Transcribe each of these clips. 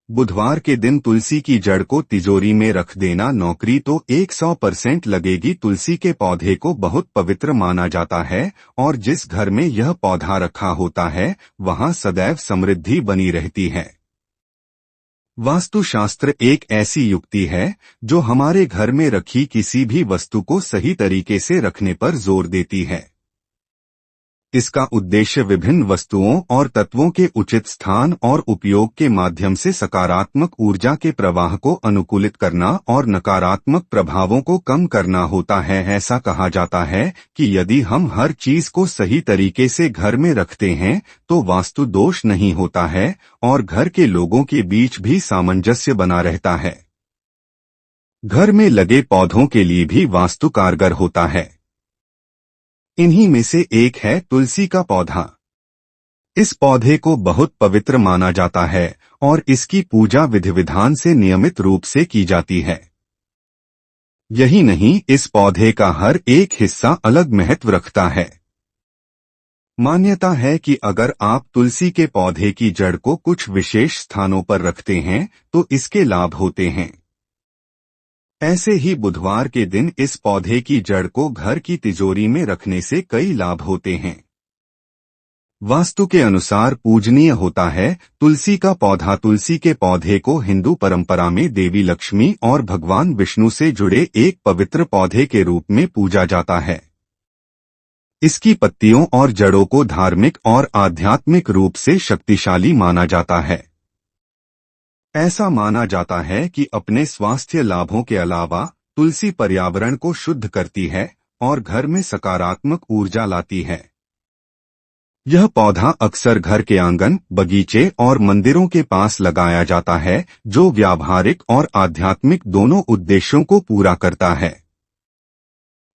बुधवार के दिन तुलसी की जड़ को तिजोरी में रख देना। नौकरी तो 100% लगेगी। तुलसी के पौधे को बहुत पवित्र माना जाता है और जिस घर में यह पौधा रखा होता है वहां सदैव समृद्धि बनी रहती है। वास्तुशास्त्र एक ऐसी युक्ति है जो हमारे घर में रखी किसी भी वस्तु को सही तरीके से रखने पर जोर देती है। इसका उद्देश्य विभिन्न वस्तुओं और तत्वों के उचित स्थान और उपयोग के माध्यम से सकारात्मक ऊर्जा के प्रवाह को अनुकूलित करना और नकारात्मक प्रभावों को कम करना होता है। ऐसा कहा जाता है कि यदि हम हर चीज को सही तरीके से घर में रखते हैं तो वास्तु दोष नहीं होता है और घर के लोगों के बीच भी सामंजस्य बना रहता है। घर में लगे पौधों के लिए भी वास्तु कारगर होता है। इन्हीं में से एक है तुलसी का पौधा। इस पौधे को बहुत पवित्र माना जाता है और इसकी पूजा विधि विधान से नियमित रूप से की जाती है। यही नहीं, इस पौधे का हर एक हिस्सा अलग महत्व रखता है। मान्यता है कि अगर आप तुलसी के पौधे की जड़ को कुछ विशेष स्थानों पर रखते हैं तो इसके लाभ होते हैं। ऐसे ही बुधवार के दिन इस पौधे की जड़ को घर की तिजोरी में रखने से कई लाभ होते हैं। वास्तु के अनुसार पूजनीय होता है। तुलसी का पौधा। तुलसी के पौधे को हिंदू परंपरा में देवी लक्ष्मी और भगवान विष्णु से जुड़े एक पवित्र पौधे के रूप में पूजा जाता है। इसकी पत्तियों और जड़ों को धार्मिक और आध्यात्मिक रूप से शक्तिशाली माना जाता है। ऐसा माना जाता है कि अपने स्वास्थ्य लाभों के अलावा तुलसी पर्यावरण को शुद्ध करती है और घर में सकारात्मक ऊर्जा लाती है। यह पौधा अक्सर घर के आंगन, बगीचे और मंदिरों के पास लगाया जाता है, जो व्यावहारिक और आध्यात्मिक दोनों उद्देश्यों को पूरा करता है।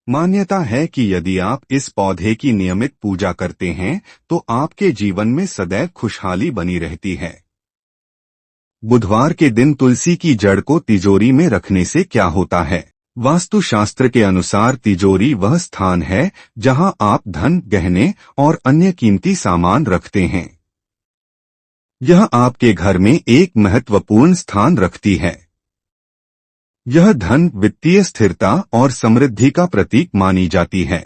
मान्यता है कि यदि आप इस पौधे की नियमित पूजा करते हैं तो आपके जीवन में सदैव खुशहाली बनी रहती है। बुधवार के दिन तुलसी की जड़ को तिजोरी में रखने से क्या होता है? वास्तुशास्त्र के अनुसार तिजोरी वह स्थान है जहां आप धन, गहने और अन्य कीमती सामान रखते हैं। यह आपके घर में एक महत्वपूर्ण स्थान रखती है। यह धन, वित्तीय स्थिरता और समृद्धि का प्रतीक मानी जाती है।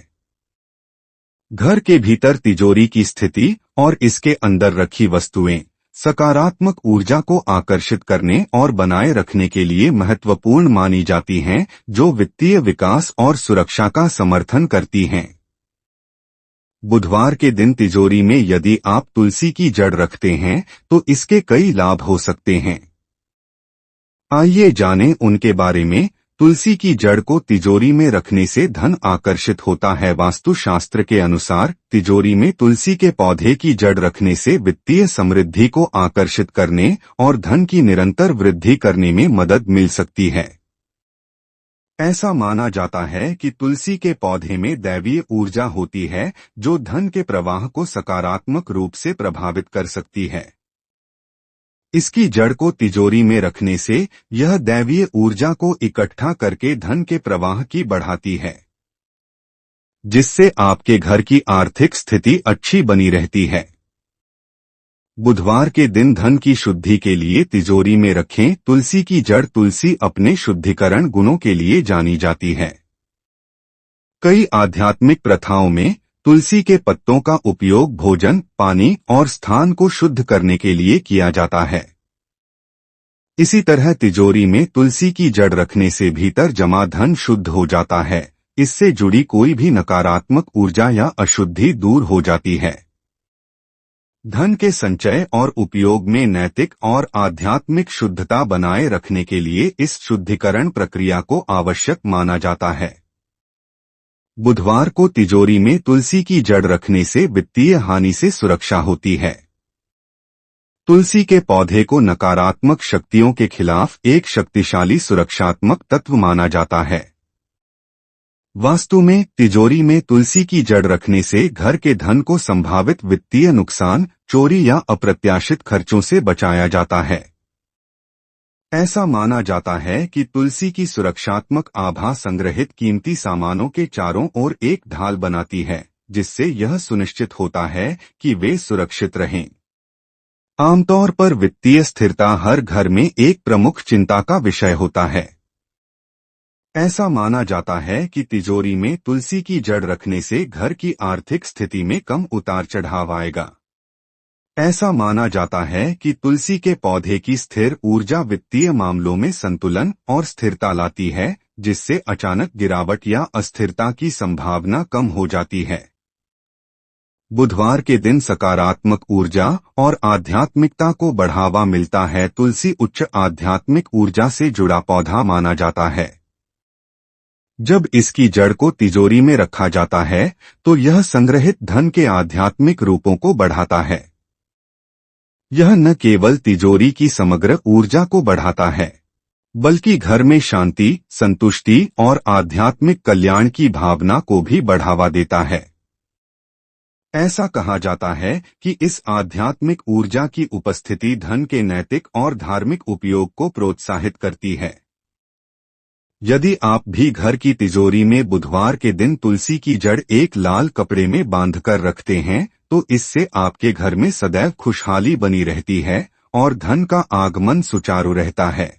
घर के भीतर तिजोरी की स्थिति और इसके अंदर रखी वस्तुएं सकारात्मक ऊर्जा को आकर्षित करने और बनाए रखने के लिए महत्वपूर्ण मानी जाती हैं, जो वित्तीय विकास और सुरक्षा का समर्थन करती हैं। बुधवार के दिन तिजोरी में यदि आप तुलसी की जड़ रखते हैं तो इसके कई लाभ हो सकते हैं। आइए जानें उनके बारे में। तुलसी की जड़ को तिजोरी में रखने से धन आकर्षित होता है। वास्तुशास्त्र के अनुसार तिजोरी में तुलसी के पौधे की जड़ रखने से वित्तीय समृद्धि को आकर्षित करने और धन की निरंतर वृद्धि करने में मदद मिल सकती है। ऐसा माना जाता है कि तुलसी के पौधे में दैवीय ऊर्जा होती है, जो धन के प्रवाह को सकारात्मक रूप से प्रभावित कर सकती है। इसकी जड़ को तिजोरी में रखने से यह दैवीय ऊर्जा को इकट्ठा करके धन के प्रवाह की बढ़ाती है, जिससे आपके घर की आर्थिक स्थिति अच्छी बनी रहती है। बुधवार के दिन धन की शुद्धि के लिए तिजोरी में रखें तुलसी की जड़। तुलसी अपने शुद्धिकरण गुणों के लिए जानी जाती है। कई आध्यात्मिक प्रथाओं में तुलसी के पत्तों का उपयोग भोजन, पानी और स्थान को शुद्ध करने के लिए किया जाता है। इसी तरह तिजोरी में तुलसी की जड़ रखने से भीतर जमा धन शुद्ध हो जाता है। इससे जुड़ी कोई भी नकारात्मक ऊर्जा या अशुद्धि दूर हो जाती है। धन के संचय और उपयोग में नैतिक और आध्यात्मिक शुद्धता बनाए रखने के लिए इस शुद्धिकरण प्रक्रिया को आवश्यक माना जाता है। बुधवार को तिजोरी में तुलसी की जड़ रखने से वित्तीय हानि से सुरक्षा होती है। तुलसी के पौधे को नकारात्मक शक्तियों के खिलाफ एक शक्तिशाली सुरक्षात्मक तत्व माना जाता है। वास्तु में तिजोरी में तुलसी की जड़ रखने से घर के धन को संभावित वित्तीय नुकसान, चोरी या अप्रत्याशित खर्चों से बचाया जाता है। ऐसा माना जाता है कि तुलसी की सुरक्षात्मक आभा संग्रहित कीमती सामानों के चारों ओर एक ढाल बनाती है, जिससे यह सुनिश्चित होता है कि वे सुरक्षित रहें। आमतौर पर वित्तीय स्थिरता हर घर में एक प्रमुख चिंता का विषय होता है। ऐसा माना जाता है कि तिजोरी में तुलसी की जड़ रखने से घर की आर्थिक स्थिति में कम उतार चढ़ाव आएगा। ऐसा माना जाता है कि तुलसी के पौधे की स्थिर ऊर्जा वित्तीय मामलों में संतुलन और स्थिरता लाती है, जिससे अचानक गिरावट या अस्थिरता की संभावना कम हो जाती है। बुधवार के दिन सकारात्मक ऊर्जा और आध्यात्मिकता को बढ़ावा मिलता है। तुलसी उच्च आध्यात्मिक ऊर्जा से जुड़ा पौधा माना जाता है। जब इसकी जड़ को तिजोरी में रखा जाता है तो यह संग्रहित धन के आध्यात्मिक रूपों को बढ़ाता है। यह न केवल तिजोरी की समग्र ऊर्जा को बढ़ाता है, बल्कि घर में शांति, संतुष्टि और आध्यात्मिक कल्याण की भावना को भी बढ़ावा देता है। ऐसा कहा जाता है कि इस आध्यात्मिक ऊर्जा की उपस्थिति धन के नैतिक और धार्मिक उपयोग को प्रोत्साहित करती है। यदि आप भी घर की तिजोरी में बुधवार के दिन तुलसी की जड़ एक लाल कपड़े में बांधकर रखते हैं, तो इससे आपके घर में सदैव खुशहाली बनी रहती है और धन का आगमन सुचारू रहता है।